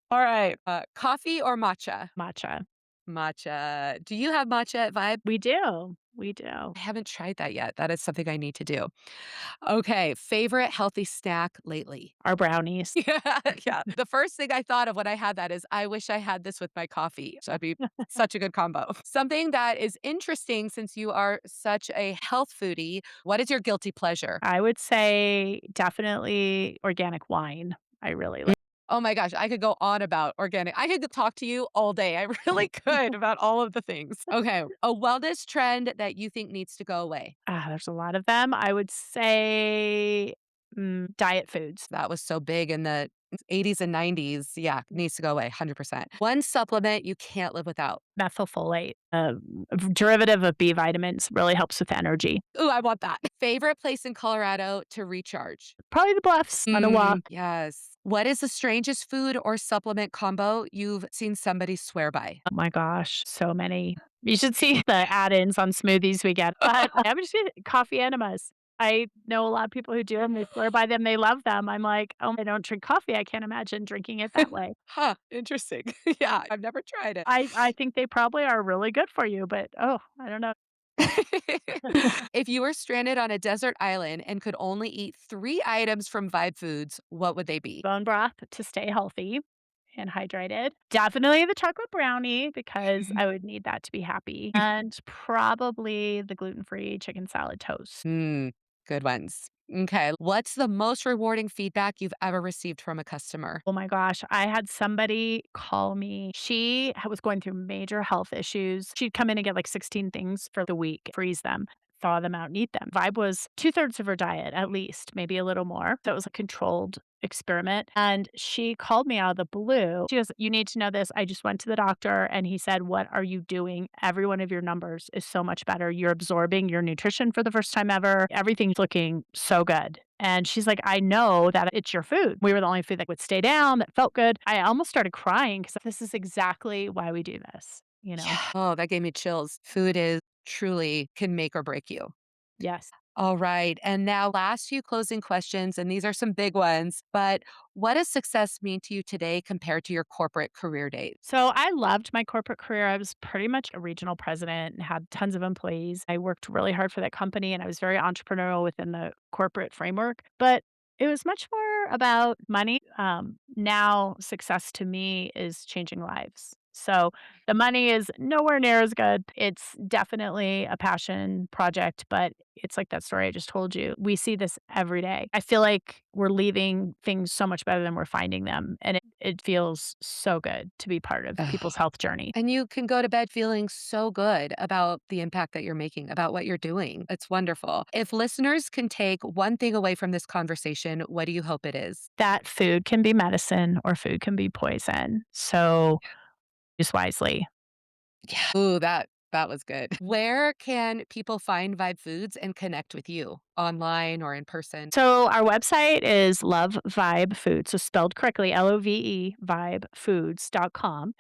All right. Coffee or matcha? Matcha. Matcha. Do you have matcha at Vibe? We do. We do. I haven't tried that yet. That is something I need to do. Okay. Favorite healthy snack lately? Our brownies. Yeah, yeah. The first thing I thought of when I had that is, I wish I had this with my coffee. So that'd be such a good combo. Something that is interesting since you are such a health foodie. What is your guilty pleasure? I would say definitely organic wine. I really like. Oh my gosh, I could go on about organic. I could talk to you all day. I really could about all of the things. Okay. A wellness trend that you think needs to go away. There's a lot of them. I would say, diet foods. That was so big in the 80s and 90s. Yeah, needs to go away 100%. One supplement you can't live without. Methylfolate, a derivative of B vitamins, really helps with energy. Ooh, I want that. Favorite place in Colorado to recharge? Probably the bluffs on a walk. Yes. What is the strangest food or supplement combo you've seen somebody swear by? Oh my gosh, so many. You should see the add-ins on smoothies we get. But I'm just gonna coffee enemas. I know a lot of people who do them. They swear by them. They love them. I'm like, oh, I don't drink coffee. I can't imagine drinking it that way. Huh, interesting. Yeah, I've never tried it. I think they probably are really good for you, but oh, I don't know. If you were stranded on a desert island and could only eat 3 items from Vibe Foods, what would they be? Bone broth to stay healthy and hydrated. Definitely the chocolate brownie because I would need that to be happy, and probably the gluten-free chicken salad toast. Hmm, good ones. Okay. What's the most rewarding feedback you've ever received from a customer? Oh my gosh, I had somebody call me. Was going through major health issues. She'd come in and get like 16 things for the week, freeze them, thaw them out, and eat them. Vibe was two-thirds of her diet, at least, maybe a little more. So it was a controlled experiment. And she called me out of the blue. She goes, "You need to know this. I just went to the doctor and he said, 'What are you doing? Every one of your numbers is so much better. You're absorbing your nutrition for the first time ever. Everything's looking so good.'" And she's like, "I know that it's your food." We were the only food that would stay down, that felt good. I almost started crying because this is exactly why we do this, you know? Yeah. Oh, that gave me chills. Food is truly can make or break you. Yes. All right. And now, last few closing questions, and these are some big ones, but what does success mean to you today compared to your corporate career days? So I loved my corporate career. I was pretty much a regional president and had tons of employees. I worked really hard for that company and I was very entrepreneurial within the corporate framework, but it was much more about money. Now, success to me is changing lives. So the money is nowhere near as good. It's definitely a passion project, but it's like that story I just told you. We see this every day. I feel like we're leaving things so much better than we're finding them. And it feels so good to be part of Ugh. people's health journey. And you can go to bed feeling so good about the impact that you're making, about what you're doing. It's wonderful. If listeners can take one thing away from this conversation, what do you hope it is? That food can be medicine or food can be poison. So use wisely. Yeah. Ooh, that was good. Where can people find Vibe Foods and connect with you online or in person? So our website is Love Vibe Foods, so spelled correctly, Love, vibefoods.com.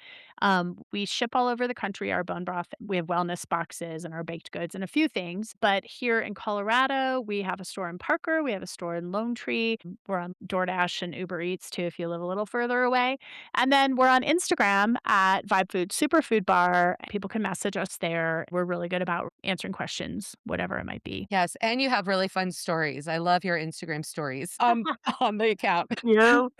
We ship all over the country our bone broth. We have wellness boxes and our baked goods and a few things. But here in Colorado, we have a store in Parker. We have a store in Lone Tree. We're on DoorDash and Uber Eats too, if you live a little further away. And then we're on Instagram at Vibe Food Superfood Bar. People can message us there. We're really good about answering questions, whatever it might be. Yes, and you have really fun stories. I love your Instagram stories, on the account. You.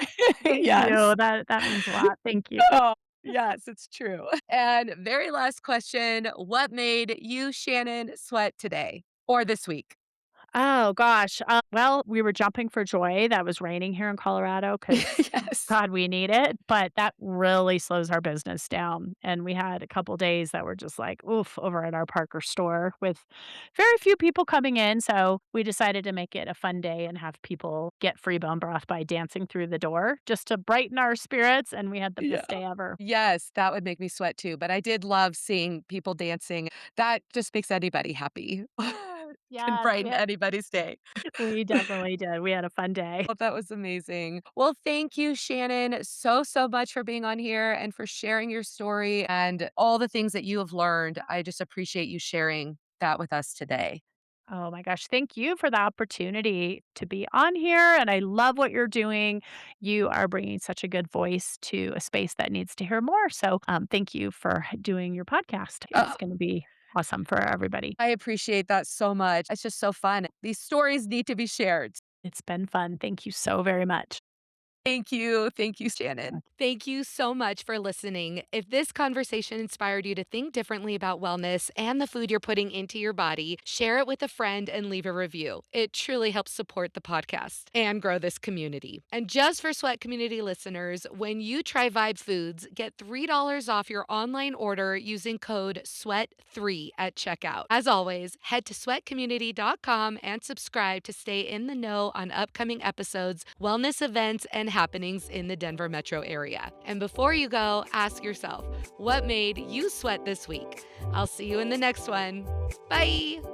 Thank Yes. you. That means a lot. Thank you. Oh, yes, it's true. And very last question, what made you, Shannon, sweat today or this week? Oh gosh. Well, we were jumping for joy that was raining here in Colorado because Yes. God, we need it. But that really slows our business down. And we had a couple days that were just like, oof, over at our Parker store with very few people coming in. So we decided to make it a fun day and have people get free bone broth by dancing through the door just to brighten our spirits. And we had the Yeah. best day ever. Yes, that would make me sweat too, but I did love seeing people dancing. That just makes anybody happy. Can Yes, brighten anybody's day. we definitely did. We had a fun day. Oh, that was amazing. Well, thank you, Shannon, so much for being on here and for sharing your story and all the things that you have learned. I just appreciate you sharing that with us today. Oh my gosh. Thank you for the opportunity to be on here. And I love what you're doing. You are bringing such a good voice to a space that needs to hear more. So thank you for doing your podcast. Oh, It's going to be awesome for everybody. I appreciate that so much. It's just so fun. These stories need to be shared. It's been fun. Thank you so very much. Thank you. Thank you, Shannon. Thank you so much for listening. If this conversation inspired you to think differently about wellness and the food you're putting into your body, share it with a friend and leave a review. It truly helps support the podcast and grow this community. And just for Sweat Community listeners, when you try Vibe Foods, get $3 off your online order using code SWEAT3 at checkout. As always, head to sweatcommunity.com and subscribe to stay in the know on upcoming episodes, wellness events, and happenings in the Denver metro area. And before you go, ask yourself, what made you sweat this week? I'll see you in the next one. Bye.